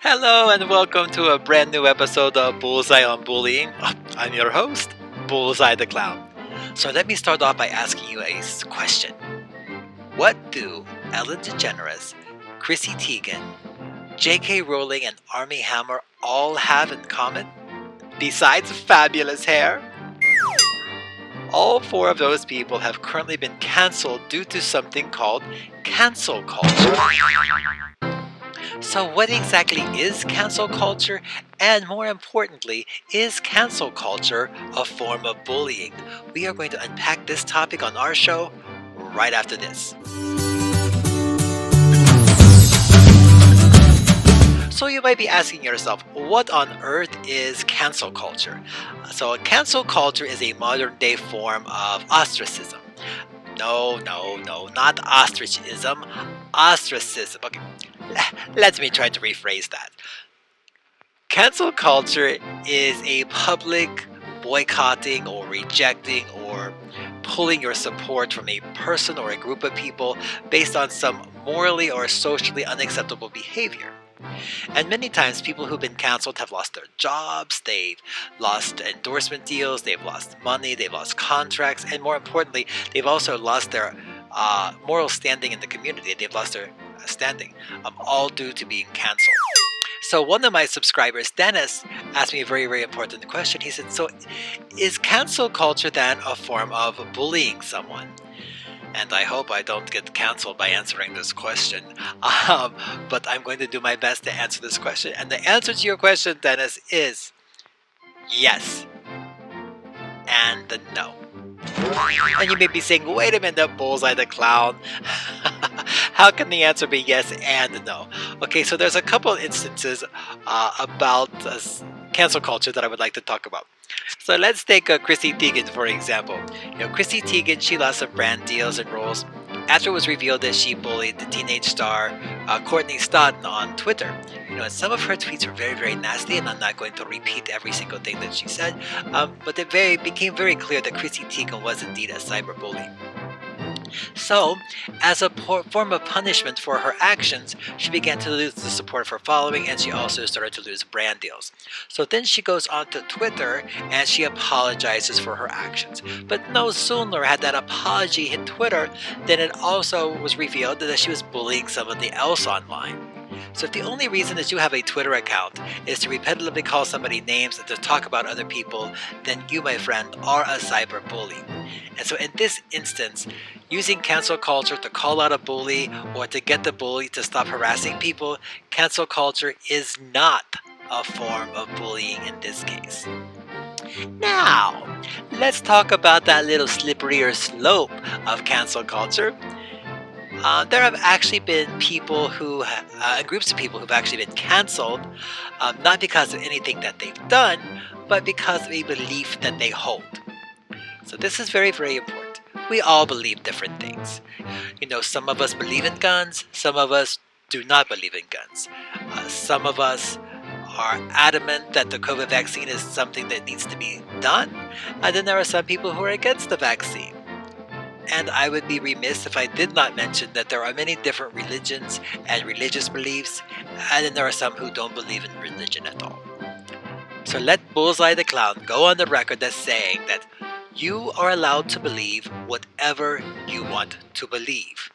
Hello and welcome to a brand new episode of Bullseye on Bullying. I'm your host, Bullseye the Clown. So let me start off by asking you a question. What do Ellen DeGeneres, Chrissy Teigen, J.K. Rowling, and Armie Hammer all have in common? Besides fabulous hair? All four of those people have currently been cancelled due to something called cancel culture. So what exactly is cancel culture? And more importantly, is cancel culture a form of bullying? We are going to unpack this topic on our show right after this. So you might be asking yourself, what on earth is cancel culture? So cancel culture is a modern day form of ostracism. No, not ostracism. Ostracism. Okay, let me try to rephrase that. Cancel culture is a public boycotting or rejecting or pulling your support from a person or a group of people based on some morally or socially unacceptable behavior. And many times people who've been canceled have lost their jobs, they've lost endorsement deals, they've lost money, they've lost contracts, and more importantly, they've also lost their moral standing in the community. They've lost their standing, all due to being canceled. So one of my subscribers, Dennis, asked me a very, very important question. He said, so is cancel culture then a form of bullying someone? And I hope I don't get canceled by answering this question. But I'm going to do my best to answer this question. And the answer to your question, Dennis, is yes and no. And you may be saying, wait a minute, Bullseye the Clown. How can the answer be yes and no? Okay, so there's a couple instances about cancel culture that I would like to talk about. So let's take Chrissy Teigen, for example. Chrissy Teigen, she lost some brand deals and roles after it was revealed that she bullied the teenage star Courtney Stodden on Twitter. And some of her tweets were very, very nasty, and I'm not going to repeat every single thing that she said, but it became very clear that Chrissy Teigen was indeed a cyberbully. So, as a form of punishment for her actions, she began to lose the support of her following, and she also started to lose brand deals. So then she goes onto Twitter and she apologizes for her actions. But no sooner had that apology hit Twitter than it also was revealed that she was bullying somebody else online. So if the only reason that you have a Twitter account is to repetitively call somebody names and to talk about other people, then you, my friend, are a cyberbully. And so in this instance, using cancel culture to call out a bully or to get the bully to stop harassing people, cancel culture is not a form of bullying in this case. Now, let's talk about that little slipperier slope of cancel culture. There have actually been people groups of people who've actually been canceled, not because of anything that they've done, but because of a belief that they hold. So this is very, very important. We all believe different things. Some of us believe in guns, some of us do not believe in guns. Some of us are adamant that the COVID vaccine is something that needs to be done, and then there are some people who are against the vaccine. And I would be remiss if I did not mention that there are many different religions and religious beliefs, and then there are some who don't believe in religion at all. So let Bullseye the Clown go on the record as saying that you are allowed to believe whatever you want to believe.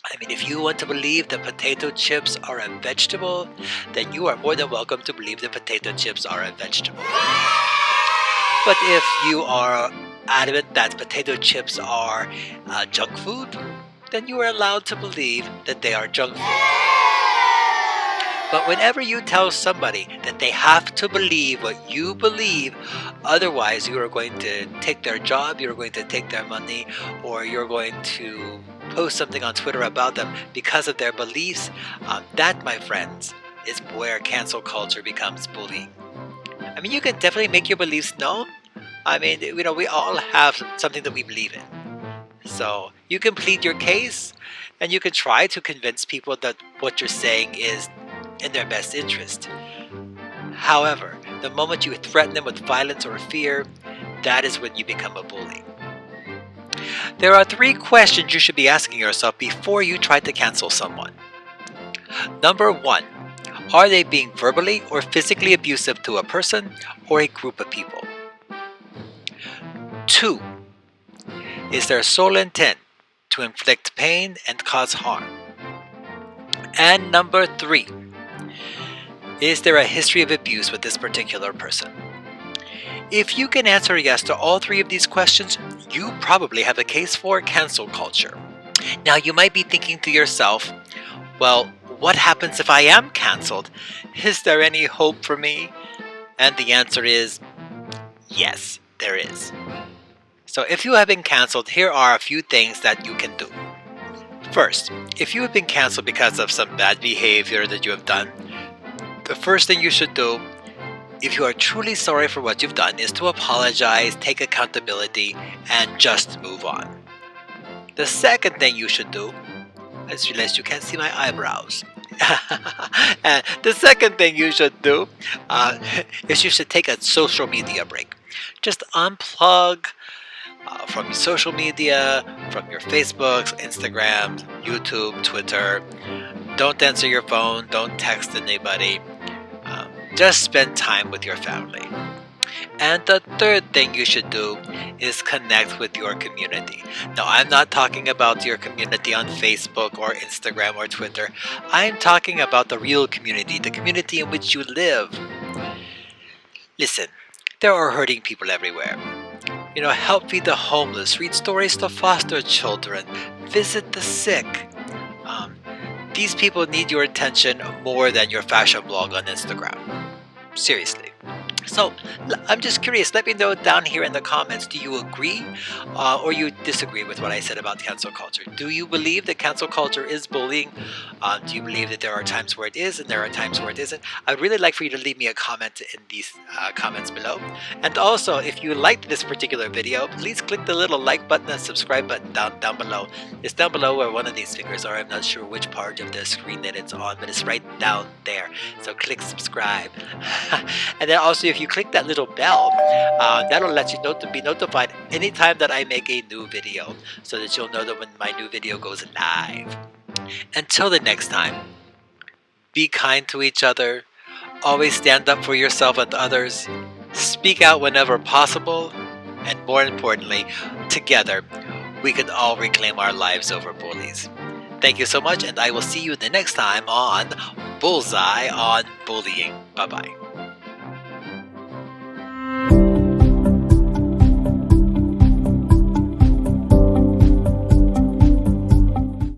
I mean, if you want to believe that potato chips are a vegetable, then you are more than welcome to believe that potato chips are a vegetable. But if you are adamant that potato chips are junk food, then you are allowed to believe that they are junk food. But whenever you tell somebody that they have to believe what you believe, otherwise you are going to take their job, you're going to take their money, or you're going to post something on Twitter about them because of their beliefs, that, my friends, is where cancel culture becomes bullying. I mean, you can definitely make your beliefs known. I mean, we all have something that we believe in. So you can plead your case, and you can try to convince people that what you're saying is in their best interest. However, the moment you threaten them with violence or fear, that is when you become a bully. There are 3 questions you should be asking yourself before you try to cancel someone. Number 1, Are they being verbally or physically abusive to a person or a group of people? 2. Is their sole intent to inflict pain and cause harm? And number 3. Is there a history of abuse with this particular person? If you can answer yes to all 3 of these questions, you probably have a case for cancel culture. Now you might be thinking to yourself, well, what happens if I am canceled? Is there any hope for me? And the answer is yes, there is. So if you have been canceled, here are a few things that you can do. First, if you have been canceled because of some bad behavior that you have done, the first thing you should do, if you are truly sorry for what you've done, is to apologize, take accountability, and just move on. The second thing you should do, I just realized you can't see my eyebrows. And the second thing you should do is you should take a social media break. Just unplug from social media, from your Facebooks, Instagrams, YouTube, Twitter. Don't answer your phone, don't text anybody. Just spend time with your family. And the third thing you should do is connect with your community. Now, I'm not talking about your community on Facebook or Instagram or Twitter. I'm talking about the real community, the community in which you live. Listen, there are hurting people everywhere. Help feed the homeless, read stories to foster children, visit the sick. These people need your attention more than your fashion blog on Instagram. Seriously. So, I'm just curious, let me know down here in the comments, do you agree or you disagree with what I said about cancel culture? Do you believe that cancel culture is bullying? Do you believe that there are times where it is and there are times where it isn't? I'd really like for you to leave me a comment in these comments below. And also, if you liked this particular video, please click the little like button and subscribe button down below. It's down below where one of these fingers are. I'm not sure which part of the screen that it's on, but it's right down there. So click subscribe. And then also, if you click that little bell, that'll let you be notified anytime that I make a new video, so that you'll know that when my new video goes live. Until the next time, be kind to each other, always stand up for yourself and others, speak out whenever possible, and more importantly, together, we can all reclaim our lives over bullies. Thank you so much, and I will see you the next time on Bullseye on Bullying. Bye-bye.